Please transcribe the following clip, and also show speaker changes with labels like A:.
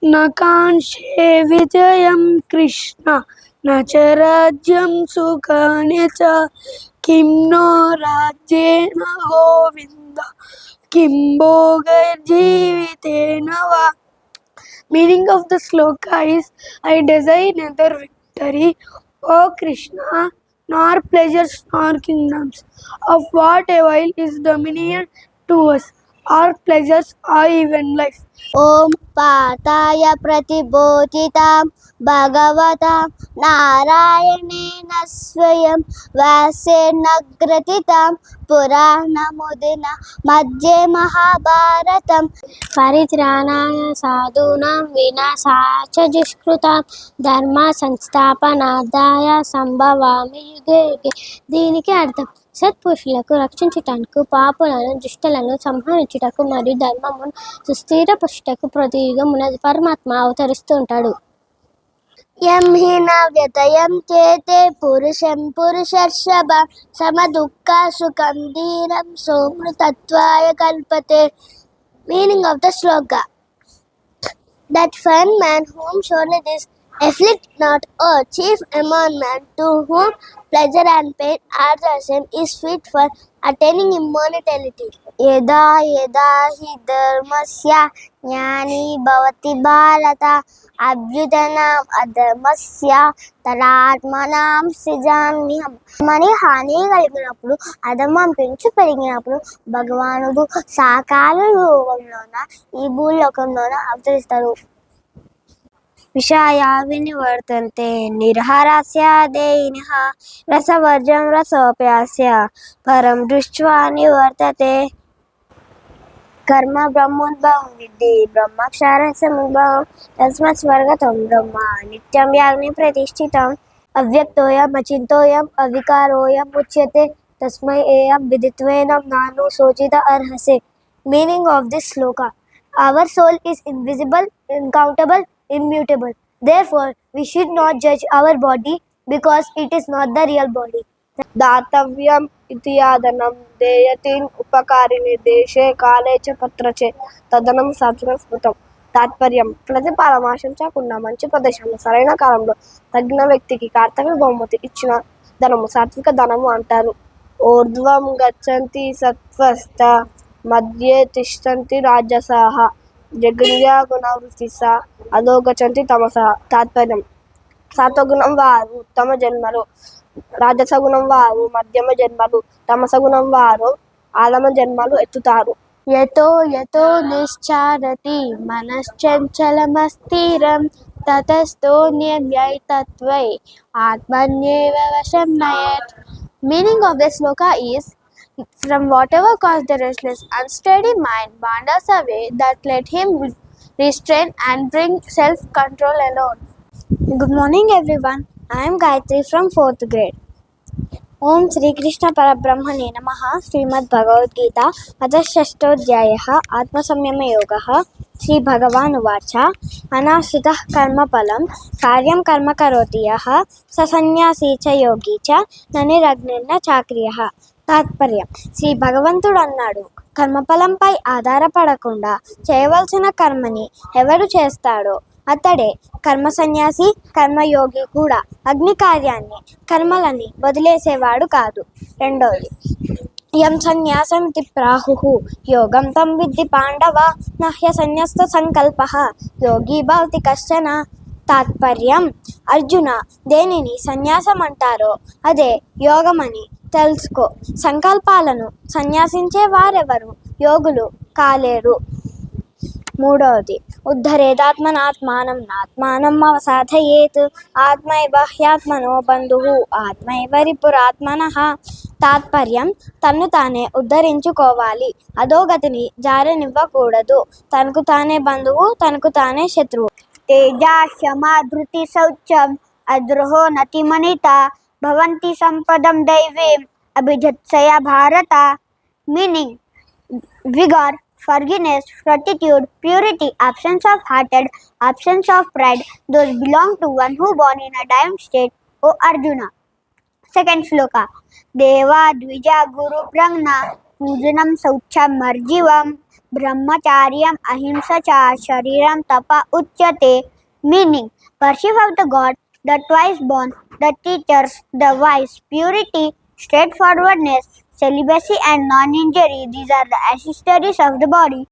A: न कांक्षे विजयं कृष्ण न च राज्यं सुखानि च किं नो राज्येन गोविन्द किं भोगैर्जीवितेन वा. Meaning of the sloka is, I desire neither victory, O Krishna, nor pleasures nor kingdoms. Of what avail is dominion to us, or pleasures or even life.
B: ఓం పాతాయ ప్రతిబోధితాం భగవతా నారాయణేన స్వయం వ్యాసేనగ్రథితాం పురాణముదిన మధ్యే మహాభారతం పరిత్రాణాయ సాధూనాం వినాశాయ దుష్కృతాం ధర్మ సంస్థాపనార్థాయ సంభవామి యుగే యుగే. దీనికి అర్థం సత్పురుషులకు రక్షించుటకు, పాపులను దుష్టులను సంహరించుటకు మరియు ధర్మమును సుస్థిరపరచుటకు ప్రతి యుగమున పరమాత్మ అవతరిస్తూ ఉంటాడు. యం హి న వ్యతయం చేతే పురుషం పురుషర్షభ సమ దుఃఖ సుఖం ధీరం సోమృతత్వాయ కల్పతే. Meaning of the shloka: that fine man whom surely this afflict not, or chief among men to whom pleasure and pain are the same, is fit for attaining immortality. యదా యదా హి ధర్మస్య జ్ఞాని భవతి భారత అభ్యుదనం అధర్మస్య తదాత్మనాం సృజామ్యహం. మని హాని కలిగినప్పుడు, అధర్మం పెంచు పెరిగినప్పుడు భగవానుడు సాకార రూపంలోన ఈ భూలోకంలోన అవతరిస్తారు. విషయా వినివర్తంతే నిర్హరస్య దేహినః రసవర్జం రసోప్యాస్య పరం దృష్ట్వా నివర్తతే. కర్మ బ్రహ్మోద్భవం విద్ధి బ్రహ్మక్షారసముద్భవం తస్మాత్ స్వర్గతం బ్రహ్మ నిత్యం యాగ్ని ప్రతిష్ఠితం. అవ్యక్తోయం అచింతోయం అవికారోయం ఉచ్యతే తస్మై ఏయం విదిత్వేనం నాను శోచిత అర్హసే. Meaning of this shloka: our soul is invisible, incountable, immutable. Therefore, we should not judge our body because it is not the real body.
A: दातव्यम इति यादनं देयतीन उपकारिणे देशे काले च पत्रचे తదనం శాస్త్రం స్మృతం. తాత్పర్యం: ప్రతిపాదన ఆశించకుండా మంచి ప్రదేశంలో సరైన కాలంలో తగిన వ్యక్తికి కర్తవ్య బహుమతి ఇచ్చిన ధనము సాత్విక ధనము అంటారు. ఊర్ధ్వం గచ్చంతి సత్వస్థ మధ్యే తిష్టంతి రాజసాః జగన్యా గుణవృత్తిస అదో గచ్చంతి తమసః. తాత్పర్యం: సత్వగుణం వారు ఉత్తమ జన్మలు, రాజసగుణం వారు మధ్యమ జన్మలు, తమసగుణం వారు ఆదమ జన్మలు ఎత్తుతారు.
B: యతో యతో నిశ్చారతి మనశ్చంచలమస్థిరం తతస్థోన్యవ్యయతత్వై ఆత్మన్యేవ వశం నయేత్. Meaning of the sloka is, from whatever caused the restless, unsteady mind wanders away, that let him restrain and bring self-control alone. Good morning everyone. I am Gayatri from 4th grade. ఓం శ్రీకృష్ణ పరబ్రహ్మణే నమః. శ్రీమద్ భగవద్గీత అథ-షష్ఠోధ్యాయః ఆత్మసంయమ యోగః. శ్రీ భగవాన్ ఉవాచ: అనాశ్రితః కర్మఫలం కార్యం కర్మ కరోతి యః స సన్యాసీ చ యోగి చ న నిరగ్నిర్న చాక్రియః. తాత్పర్యం: శ్రీ భగవంతుడు అన్నాడు, కర్మఫలంపై ఆధారపడకుండా చేయవలసిన కర్మని ఎవడు చేస్తాడో అతడే కర్మ సన్యాసి, కర్మయోగి కూడా. అగ్ని కార్యాన్ని, కర్మలని వదిలేసేవాడు కాదు. రెండోది, యం సన్యాసమితి ప్రాహుః యోగం తం విద్ధి పాండవ నహ్య సన్యస్త సంకల్పః యోగి భవతి కశ్చన. తాత్పర్యం: అర్జున, దేనిని సన్యాసం అంటారో అదే యోగమని తెలుసుకో. సంకల్పాలను సన్యాసించే వారెవరు యోగులు కాలేరు. మూడవది, ఉద్ధరేదాత్మనాత్మానం నాత్మానం అవసాధయేత్ ఆత్మైవ హ్యాత్మనో బంధుః ఆత్మైవ రిపురాత్మనః. తాత్పర్యం: తన్ను తానే ఉద్ధరించుకోవాలి, అధోగతిని జారనివ్వకూడదు. తనకు తానే బంధువు, తనకు తానే శత్రువు. తేజాక్షమా ధృతి శౌచం అద్రోహో నతిమనిత భవంతి సంపదం దైవీం అభిజత్సయ భారత. Meaning: vigor, forgiveness, fortitude, purity, absence of hatred, absence of pride, those belong to one who born in a dying state, O Arjuna. Second shloka: Deva Dvija Guru Pragna Pujanam Saucham Marjivam Brahmacharyam ahimsa cha shariram tapa uchyate, meaning worship of the god, the twice born, the teachers, the wise, purity, straightforwardness, celibacy and non-injury. These are the accessories of the body.